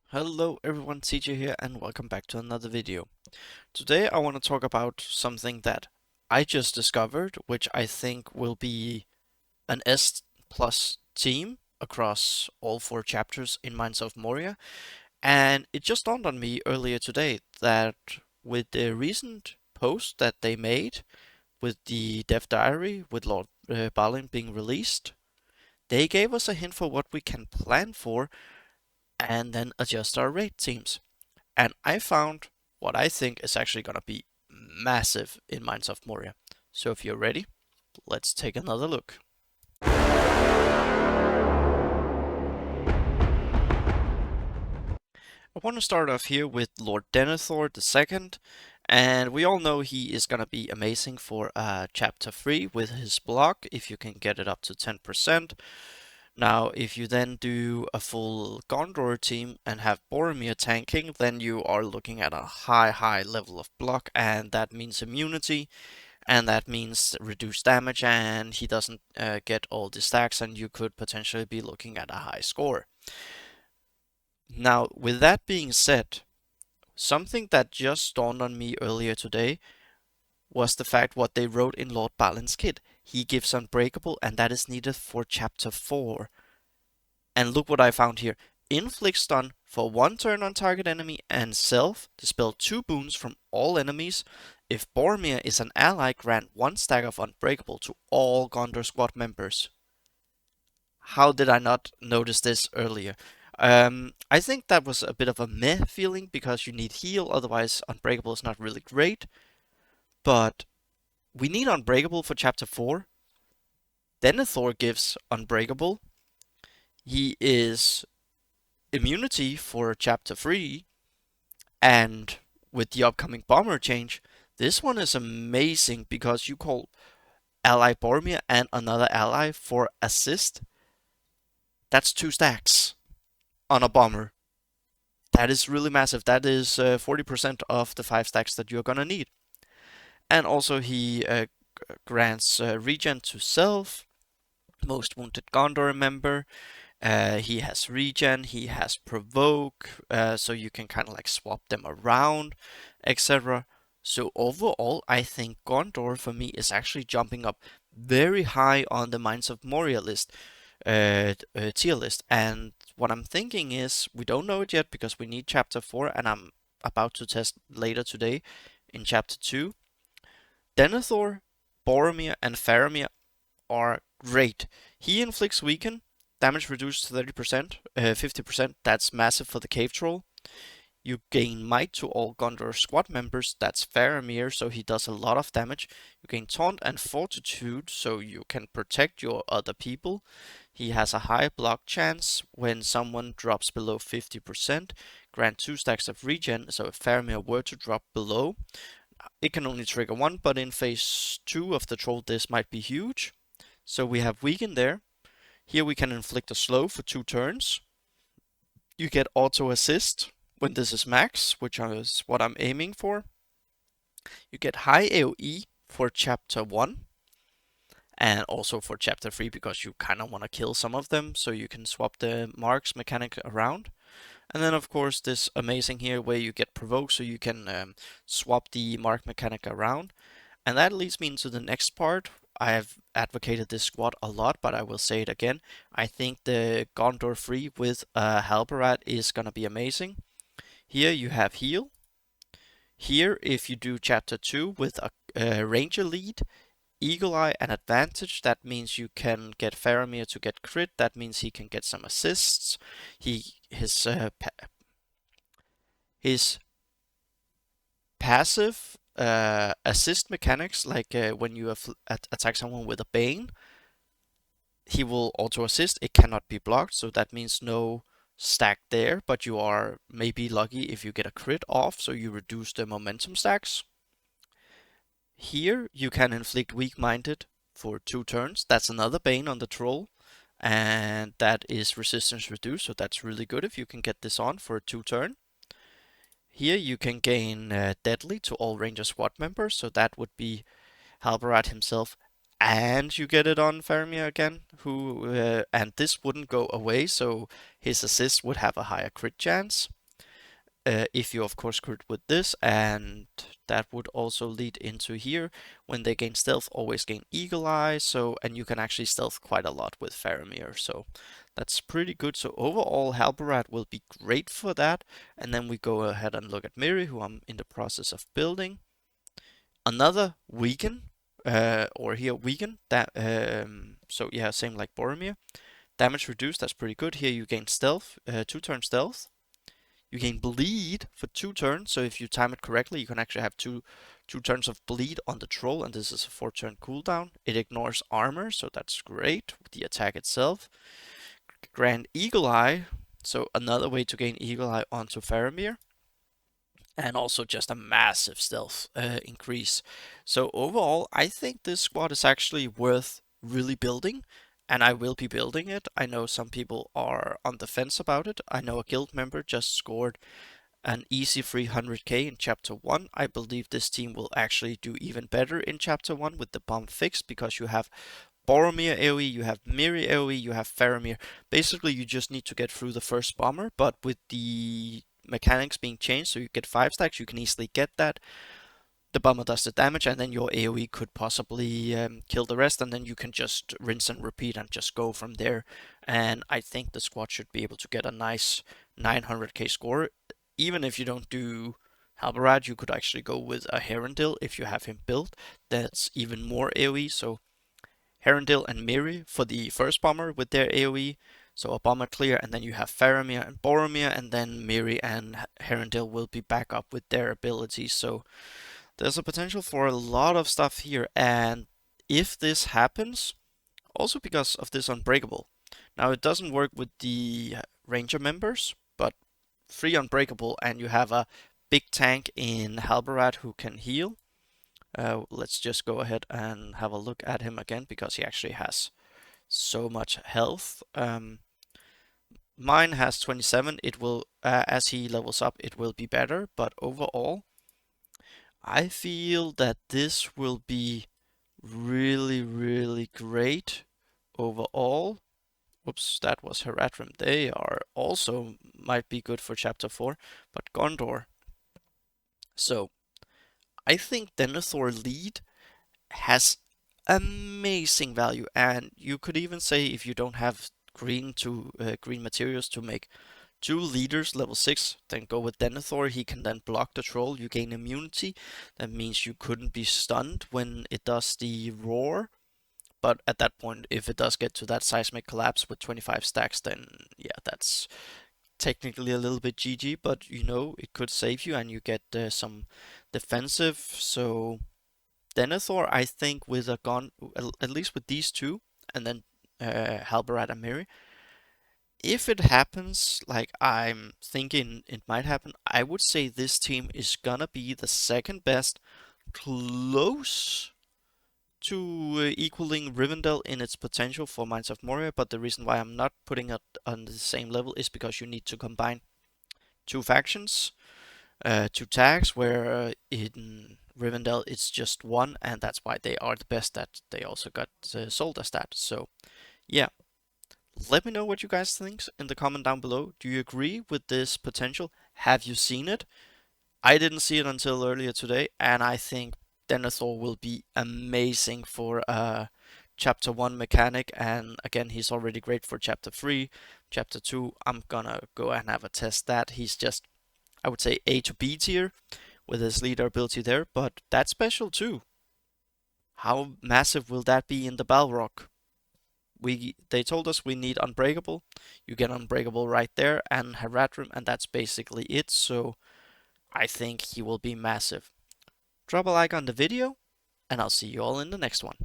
Hello everyone, TJ here and welcome back to another video. Today I want to talk about something that I just discovered, which I think will be an S plus team across all 4 chapters in Mines of Moria. And it just dawned on me earlier today that with the recent post that they made with the Dev Diary with Lord Balin being released, they gave us a hint for what we can plan for and then adjust our raid teams. And I found what I think is actually going to be massive in Mines of Moria. So if you're ready, let's take another look. I want to start off here with Lord Denethor II, and we all know he is going to be amazing for Chapter 3 with his block, if you can get it up to 10%. Now, if you then do a full Gondor team and have Boromir tanking, then you are looking at a high level of block, and that means immunity, and that means reduced damage, and he doesn't get all the stacks, and you could potentially be looking at a high score. Now, with that being said, something that just dawned on me earlier today was the fact what they wrote in Lord Balin's kit. He gives Unbreakable, and that is needed for Chapter 4. And look what I found here. Inflict stun for 1 turn on target enemy and self. Dispel 2 boons from all enemies. If Boromir is an ally, grant 1 stack of Unbreakable to all Gondor squad members. How did I not notice this earlier? I think that was a bit of a meh feeling because you need heal, otherwise Unbreakable is not really great. But we need Unbreakable for Chapter 4. Denethor gives Unbreakable. He is immunity for Chapter 3, and with the upcoming Bomber change, this one is amazing because you call ally Boromir and another ally for assist. That's 2 stacks on a Bomber. That is really massive. That is 40% of the 5 stacks that you're gonna need. And also he grants regen to self, most wounded Gondor member. He has regen, he has provoke, so you can kind of like swap them around, etc. So overall, I think Gondor for me is actually jumping up very high on the Mines of Moria list, tier list. And what I'm thinking is, we don't know it yet because we need Chapter 4, and I'm about to test later today in Chapter 2. Denethor, Boromir, and Faramir are great. He inflicts weaken, damage reduced to 30%, 50%, that's massive for the cave troll. You gain might to all Gondor squad members, that's Faramir, so he does a lot of damage. You gain taunt and fortitude, so you can protect your other people. He has a high block chance when someone drops below 50%. Grant 2 stacks of regen, so if Faramir were to drop below, it can only trigger 1, but in phase 2 of the troll this might be huge. So we have weaken there. Here we can inflict a slow for 2 turns. You get auto assist when this is max, which is what I'm aiming for. You get high AoE for chapter 1 and also for chapter 3 because you kind of want to kill some of them, so you can swap the marks mechanic around. And then of course this amazing here where you get provoked, so you can swap the mark mechanic around. And that leads me into the next part. I have advocated this squad a lot, but I will say it again. I think the Gondor 3 with Halbarad is gonna be amazing. Here you have heal. Here, if you do chapter 2 with a ranger lead, Eagle Eye and advantage, that means you can get Faramir to get crit. That means he can get some assists. His passive assist mechanics, like when you attack someone with a Bane, he will auto assist. It cannot be blocked, so that means no stack there, but you are maybe lucky if you get a crit off, so you reduce the momentum stacks. Here you can inflict weak-minded for 2 turns. That's another Bane on the troll, and that is resistance reduced, so that's really good if you can get this on for a 2 turn. Here you can gain Deadly to all Ranger squad members, so that would be Halbarad himself, and you get it on Faramir again, and this wouldn't go away, so his assist would have a higher crit chance. if you of course crit with this, and that would also lead into here. When they gain stealth, always gain eagle eye, so, and you can actually stealth quite a lot with Faramir, so that's pretty good. So overall Halbarad will be great for that. And then we go ahead and look at Miri, who I'm in the process of building. Another weaken, or here weaken that, so yeah, same like Boromir. Damage reduced, that's pretty good. Here you gain stealth, 2-turn stealth. You gain bleed for 2 turns, so if you time it correctly, you can actually have two turns of bleed on the troll, and this is a 4-turn cooldown. It ignores armor, so that's great. The attack itself. Grant Eagle Eye, so another way to gain Eagle Eye onto Faramir. And also just a massive stealth increase. So overall, I think this squad is actually worth really building, and I will be building it. I know some people are on the fence about it. I know a guild member just scored an easy 300k in Chapter 1. I believe this team will actually do even better in Chapter 1 with the bomb fixed, because you have Boromir AoE, you have Miri AoE, you have Faramir. Basically, you just need to get through the first bomber, but with the mechanics being changed, so you get 5 stacks, you can easily get that. The bomber does the damage, and then your AoE could possibly kill the rest, and then you can just rinse and repeat and just go from there. And I think the squad should be able to get a nice 900k score. Even if you don't do Halbarad, you could actually go with a Herondil if you have him built. That's even more AoE, so Herondil and Miri for the first bomber with their AoE. So a bomber clear, and then you have Faramir and Boromir, and then Miri and Herondil will be back up with their abilities. So there's a potential for a lot of stuff here, and if this happens, also because of this Unbreakable. Now it doesn't work with the Ranger members, but 3 Unbreakable, and you have a big tank in Halbarad who can heal. Let's just go ahead and have a look at him again, because he actually has so much health. Mine has 27. It will, as he levels up, it will be better. But overall, I feel that this will be really, really great overall. Oops, that was Haradrim. They are also might be good for Chapter 4, but Gondor. So I think Denethor lead has amazing value, and you could even say if you don't have green materials to make 2 leaders level 6, then go with Denethor. He can then block the troll. You gain immunity. That means you couldn't be stunned when it does the roar. But at that point, if it does get to that seismic collapse with 25 stacks, then yeah, that's technically a little bit GG, but you know, it could save you and you get some defensive. So Denethor, I think with a gun, at least with these two, and then Halbarad and Miri, if it happens like I'm thinking it might happen, I would say this team is gonna be the second best, close to equaling Rivendell in its potential for Mines of Moria. But the reason why I'm not putting it on the same level is because you need to combine 2 factions, 2 tags, where in Rivendell it's just 1, and that's why they are the best. That they also got sold as that. So yeah, let me know what you guys think in the comment down below. Do you agree with this potential? Have you seen it? I didn't see it until earlier today, and I think Denethor will be amazing for Chapter 1 mechanic, and again, he's already great for Chapter 3. Chapter 2, I'm gonna go and have a test that. He's just, I would say, A to B tier with his leader ability there, but that's special too. How massive will that be in the Balrog? They told us we need Unbreakable. You get Unbreakable right there, and Haradrim, and that's basically it. So I think he will be massive. Drop a like on the video, and I'll see you all in the next one.